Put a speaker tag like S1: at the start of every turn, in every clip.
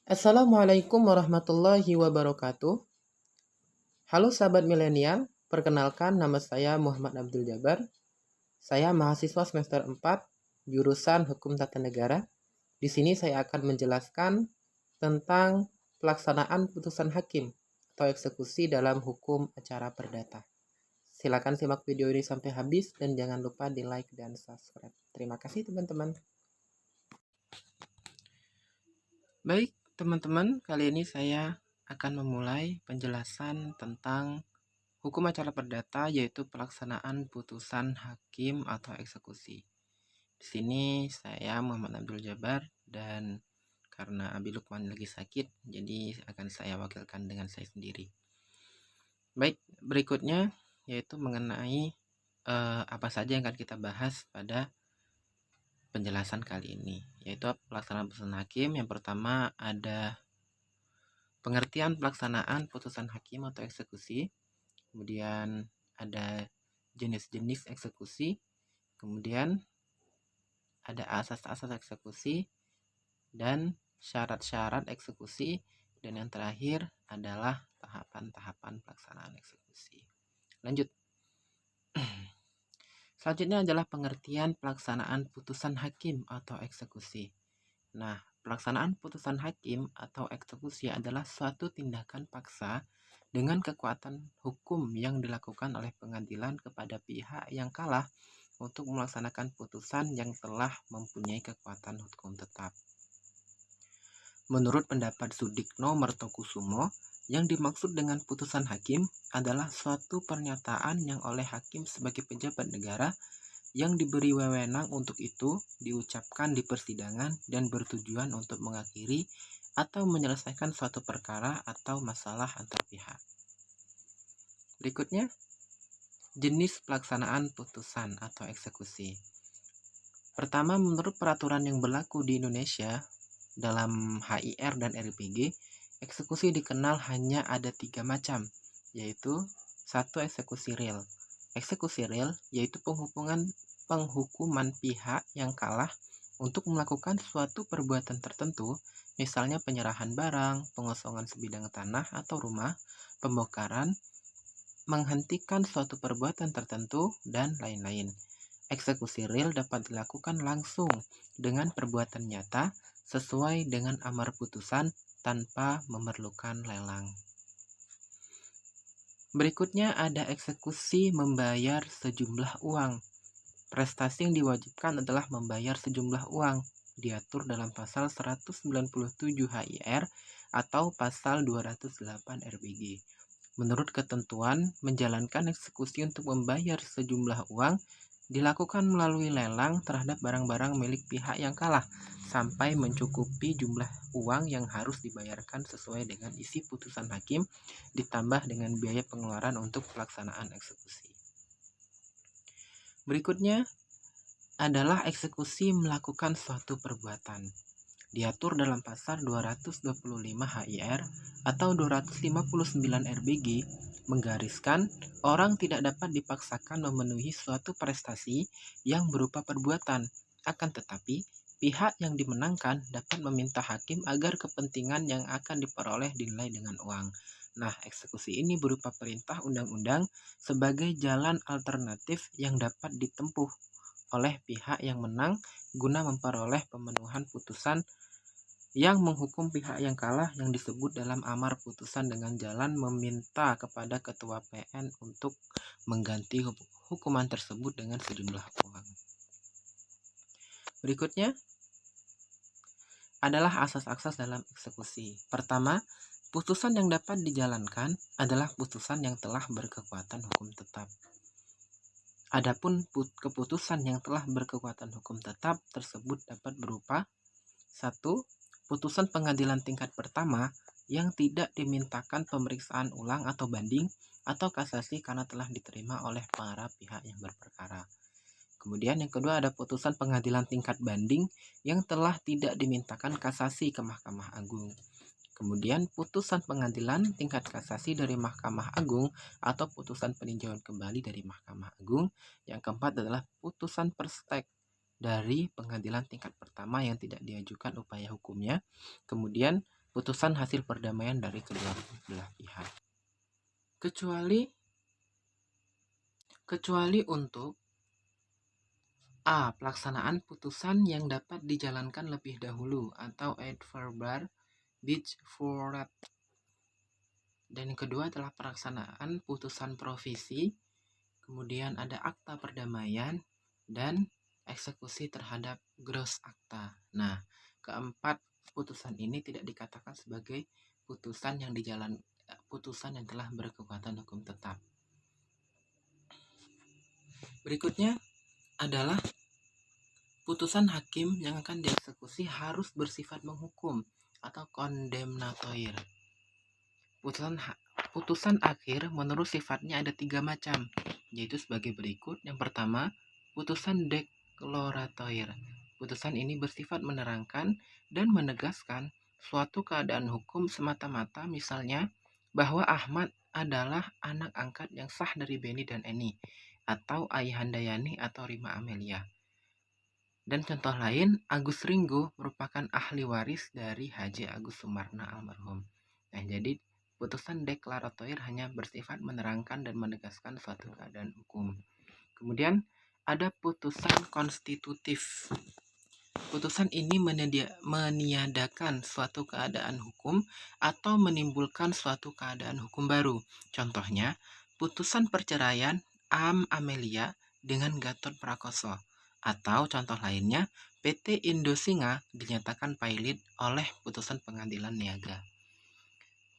S1: Assalamualaikum warahmatullahi wabarakatuh. Halo sahabat milenial, perkenalkan nama saya Muhammad Abdul Jabar. Saya mahasiswa semester 4, jurusan Hukum Tata Negara. Di sini saya akan menjelaskan tentang pelaksanaan putusan hakim atau eksekusi dalam hukum acara perdata. Silakan simak video ini sampai habis dan jangan lupa di like dan subscribe. Terima kasih teman-teman. Baik, teman-teman, kali ini saya akan memulai penjelasan tentang hukum acara perdata, yaitu pelaksanaan putusan hakim atau eksekusi. Di sini saya Muhammad Abdul Jabar, dan karena Abi Lukman lagi sakit, jadi akan saya wakilkan dengan saya sendiri. Baik, berikutnya yaitu mengenai apa saja yang akan kita bahas pada penjelasan kali ini, yaitu pelaksanaan putusan hakim. Yang pertama ada pengertian pelaksanaan putusan hakim atau eksekusi, kemudian ada jenis-jenis eksekusi, kemudian ada asas-asas eksekusi dan syarat-syarat eksekusi, dan yang terakhir adalah tahapan-tahapan pelaksanaan eksekusi. Lanjut. Selanjutnya adalah pengertian pelaksanaan putusan hakim atau eksekusi. Nah, pelaksanaan putusan hakim atau eksekusi adalah suatu tindakan paksa dengan kekuatan hukum yang dilakukan oleh pengadilan kepada pihak yang kalah untuk melaksanakan putusan yang telah mempunyai kekuatan hukum tetap. Menurut pendapat Sudikno Mertokusumo, yang dimaksud dengan putusan hakim adalah suatu pernyataan yang oleh hakim sebagai pejabat negara yang diberi wewenang untuk itu diucapkan di persidangan dan bertujuan untuk mengakhiri atau menyelesaikan suatu perkara atau masalah antar pihak. Berikutnya, jenis pelaksanaan putusan atau eksekusi. Pertama, menurut peraturan yang berlaku di Indonesia dalam HIR dan RPG, eksekusi dikenal hanya ada 3 macam, yaitu 1. Eksekusi real. Eksekusi real yaitu penghukuman pihak yang kalah untuk melakukan suatu perbuatan tertentu, misalnya penyerahan barang, pengosongan sebidang tanah atau rumah, pembongkaran, menghentikan suatu perbuatan tertentu, dan lain-lain. Eksekusi real dapat dilakukan langsung dengan perbuatan nyata sesuai dengan amar putusan tanpa memerlukan lelang. Berikutnya ada eksekusi membayar sejumlah uang. Prestasi yang diwajibkan adalah membayar sejumlah uang, diatur dalam pasal 197 HIR atau pasal 208 RBG. Menurut ketentuan, menjalankan eksekusi untuk membayar sejumlah uang dilakukan melalui lelang terhadap barang-barang milik pihak yang kalah sampai mencukupi jumlah uang yang harus dibayarkan sesuai dengan isi putusan hakim, ditambah dengan biaya pengeluaran untuk pelaksanaan eksekusi. Berikutnya adalah eksekusi melakukan suatu perbuatan. Diatur dalam pasal 225 HIR atau 259 RBG, menggariskan orang tidak dapat dipaksakan memenuhi suatu prestasi yang berupa perbuatan, akan tetapi pihak yang dimenangkan dapat meminta hakim agar kepentingan yang akan diperoleh dinilai dengan uang. Nah, eksekusi ini berupa perintah undang-undang sebagai jalan alternatif yang dapat ditempuh oleh pihak yang menang guna memperoleh pemenuhan putusan yang menghukum pihak yang kalah yang disebut dalam amar putusan dengan jalan meminta kepada ketua PN untuk mengganti hukuman tersebut dengan sejumlah uang. Berikutnya adalah asas-asas dalam eksekusi. Pertama, putusan yang dapat dijalankan adalah putusan yang telah berkekuatan hukum tetap. Adapun keputusan yang telah berkekuatan hukum tetap tersebut dapat berupa 1. Putusan pengadilan tingkat pertama yang tidak dimintakan pemeriksaan ulang atau banding atau kasasi karena telah diterima oleh para pihak yang berperkara. Kemudian yang kedua ada putusan pengadilan tingkat banding yang telah tidak dimintakan kasasi ke Mahkamah Agung. Kemudian putusan pengadilan tingkat kasasi dari Mahkamah Agung atau putusan peninjauan kembali dari Mahkamah Agung. Yang keempat adalah putusan perstek dari pengadilan tingkat pertama yang tidak diajukan upaya hukumnya. Kemudian putusan hasil perdamaian dari kedua belah pihak. Kecuali untuk A. Pelaksanaan putusan yang dapat dijalankan lebih dahulu atau ad verba beach forward. Dan yang kedua adalah pelaksanaan putusan provisi, kemudian ada akta perdamaian, dan eksekusi terhadap gross akta. Nah, keempat putusan ini tidak dikatakan sebagai putusan yang telah berkekuatan hukum tetap. Berikutnya adalah putusan hakim yang akan dieksekusi harus bersifat menghukum atau kondemnatoir. Putusan akhir menurut sifatnya ada 3 macam, yaitu sebagai berikut. Yang pertama, putusan deklaratoir. Putusan ini bersifat menerangkan dan menegaskan suatu keadaan hukum semata-mata, misalnya bahwa Ahmad adalah anak angkat yang sah dari Beni dan Eni, atau Ayahanda Yani atau Rima Amelia. Dan contoh lain, Agus Ringgo merupakan ahli waris dari Haji Agus Sumarna almarhum. Nah, jadi putusan deklaratoir hanya bersifat menerangkan dan menegaskan suatu keadaan hukum. Kemudian ada putusan konstitutif. Putusan ini meniadakan suatu keadaan hukum atau menimbulkan suatu keadaan hukum baru. Contohnya, putusan perceraian Amelia dengan Gatot Prakoso. Atau contoh lainnya, PT Indosinga dinyatakan pailit oleh putusan pengadilan niaga.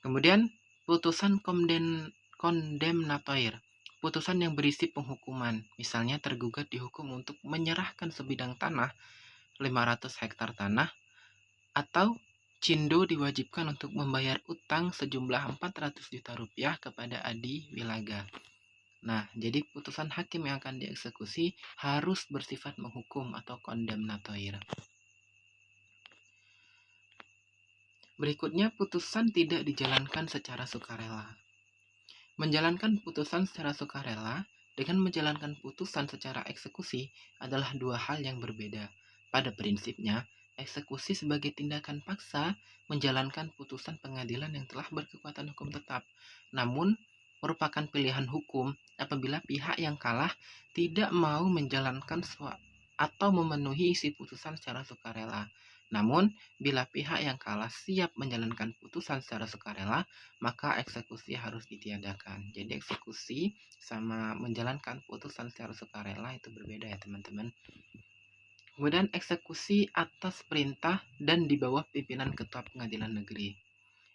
S1: Kemudian, putusan kondemnatoir. Putusan yang berisi penghukuman. Misalnya tergugat dihukum untuk menyerahkan sebidang tanah 500 hektar tanah, atau Cindo diwajibkan untuk membayar utang sejumlah 400 juta rupiah kepada Adi Wilaga. Nah, jadi putusan hakim yang akan dieksekusi harus bersifat menghukum atau kondemnatoir. Berikutnya, putusan tidak dijalankan secara sukarela. Menjalankan putusan secara sukarela dengan menjalankan putusan secara eksekusi adalah dua hal yang berbeda. Pada prinsipnya, eksekusi sebagai tindakan paksa menjalankan putusan pengadilan yang telah berkekuatan hukum tetap, namun merupakan pilihan hukum apabila pihak yang kalah tidak mau menjalankan atau memenuhi isi putusan secara sukarela. Namun, bila pihak yang kalah siap menjalankan putusan secara sukarela, maka eksekusi harus ditiadakan. Jadi eksekusi sama menjalankan putusan secara sukarela itu berbeda ya teman-teman. Kemudian eksekusi atas perintah dan di bawah pimpinan Ketua Pengadilan Negeri.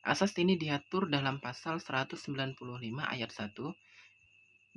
S1: Asas ini diatur dalam pasal 195 ayat 1.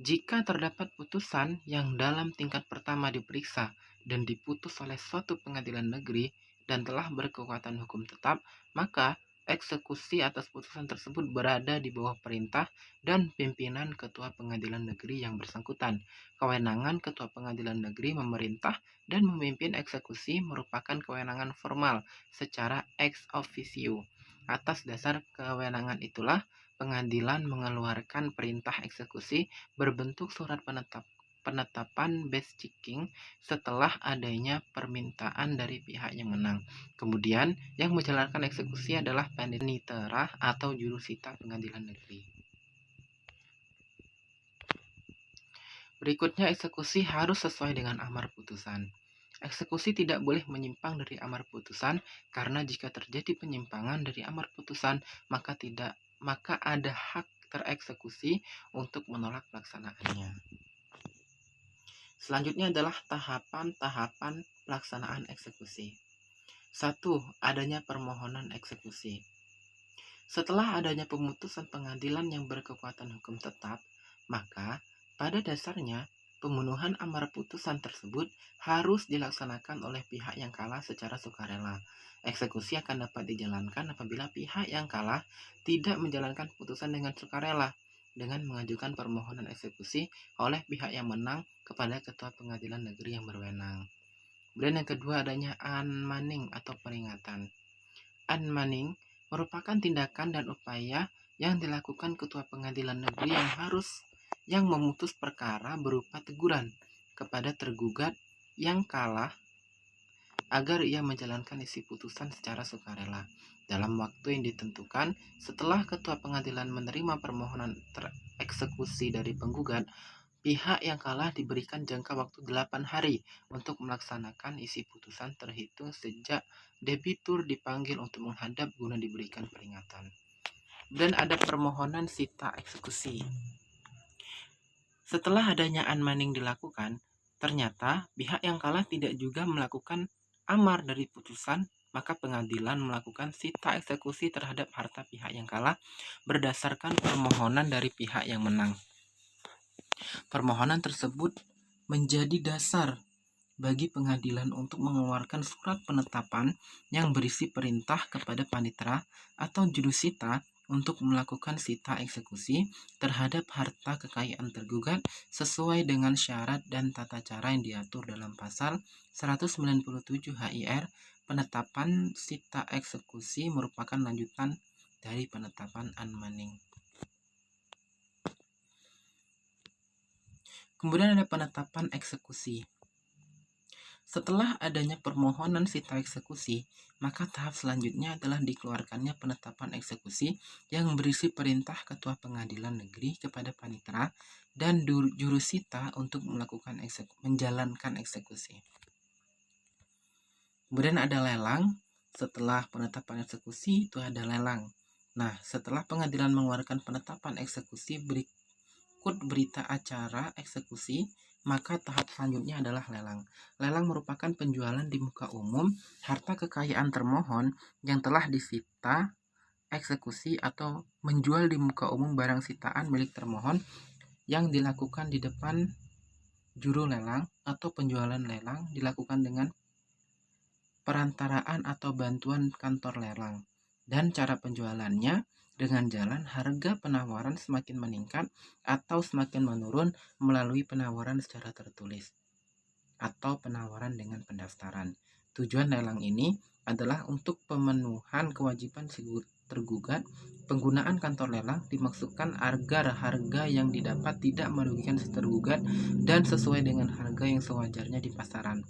S1: Jika terdapat putusan yang dalam tingkat pertama diperiksa dan diputus oleh suatu pengadilan negeri dan telah berkekuatan hukum tetap, maka eksekusi atas putusan tersebut berada di bawah perintah dan pimpinan Ketua Pengadilan Negeri yang bersangkutan. Kewenangan Ketua Pengadilan Negeri memerintah dan memimpin eksekusi merupakan kewenangan formal secara ex officio. Atas dasar kewenangan itulah, pengadilan mengeluarkan perintah eksekusi berbentuk surat penetapan base checking setelah adanya permintaan dari pihak yang menang. Kemudian, yang menjalankan eksekusi adalah panitera atau jurusita pengadilan negeri. Berikutnya, eksekusi harus sesuai dengan amar putusan. Eksekusi tidak boleh menyimpang dari amar putusan, karena jika terjadi penyimpangan dari amar putusan, maka ada hak tereksekusi untuk menolak pelaksanaannya. Selanjutnya adalah tahapan-tahapan pelaksanaan eksekusi. 1. Adanya permohonan eksekusi. Setelah adanya pemutusan pengadilan yang berkekuatan hukum tetap, maka pada dasarnya pemenuhan amar putusan tersebut harus dilaksanakan oleh pihak yang kalah secara sukarela. Eksekusi akan dapat dijalankan apabila pihak yang kalah tidak menjalankan putusan dengan sukarela dengan mengajukan permohonan eksekusi oleh pihak yang menang kepada Ketua Pengadilan Negeri yang berwenang. Kemudian yang kedua adanya anmaning atau peringatan. Anmaning merupakan tindakan dan upaya yang dilakukan ketua pengadilan negeri yang memutus perkara berupa teguran kepada tergugat yang kalah agar ia menjalankan isi putusan secara sukarela dalam waktu yang ditentukan. Setelah ketua pengadilan menerima permohonan tereksekusi dari penggugat, pihak yang kalah diberikan jangka waktu 8 hari untuk melaksanakan isi putusan terhitung sejak debitur dipanggil untuk menghadap guna diberikan peringatan. Dan ada permohonan sita eksekusi. Setelah adanya unmanning dilakukan, ternyata pihak yang kalah tidak juga melakukan amar dari putusan, maka pengadilan melakukan sita eksekusi terhadap harta pihak yang kalah berdasarkan permohonan dari pihak yang menang. Permohonan tersebut menjadi dasar bagi pengadilan untuk mengeluarkan surat penetapan yang berisi perintah kepada panitera atau jurusita untuk melakukan sita eksekusi terhadap harta kekayaan tergugat sesuai dengan syarat dan tata cara yang diatur dalam pasal 197 HIR. Penetapan sita eksekusi merupakan lanjutan dari penetapan unmanning. Kemudian ada penetapan eksekusi. Setelah adanya permohonan sita eksekusi, maka tahap selanjutnya adalah dikeluarkannya penetapan eksekusi yang berisi perintah ketua pengadilan negeri kepada panitera dan jurusita untuk menjalankan eksekusi. Kemudian ada lelang. Setelah penetapan eksekusi itu ada lelang. Nah, setelah pengadilan mengeluarkan penetapan eksekusi berikut berita acara eksekusi, maka tahap selanjutnya adalah lelang. Lelang merupakan penjualan di muka umum harta kekayaan termohon yang telah disita eksekusi atau menjual di muka umum barang sitaan milik termohon yang dilakukan di depan juru lelang, atau penjualan lelang dilakukan dengan perantaraan atau bantuan kantor lelang, dan cara penjualannya dengan jalan harga penawaran semakin meningkat atau semakin menurun melalui penawaran secara tertulis atau penawaran dengan pendaftaran. Tujuan lelang ini adalah untuk pemenuhan kewajiban tergugat. Penggunaan kantor lelang dimaksudkan agar harga yang didapat tidak merugikan si tergugat dan sesuai dengan harga yang sewajarnya di pasaran.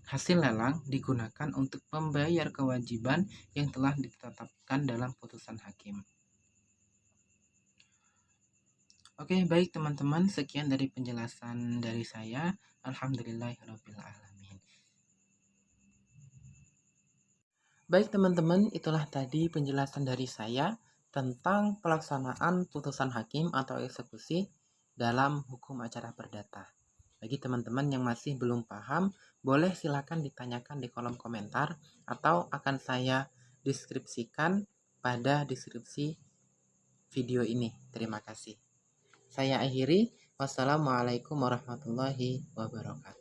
S1: Hasil lelang digunakan untuk membayar kewajiban yang telah ditetapkan dalam putusan hakim. Oke, baik teman-teman, sekian dari penjelasan dari saya. Alhamdulillahirrabbilalamin. Baik teman-teman, itulah tadi penjelasan dari saya tentang pelaksanaan putusan hakim atau eksekusi dalam hukum acara perdata. Bagi teman-teman yang masih belum paham, boleh silakan ditanyakan di kolom komentar atau akan saya deskripsikan pada deskripsi video ini. Terima kasih. Saya akhiri. Wassalamualaikum warahmatullahi wabarakatuh.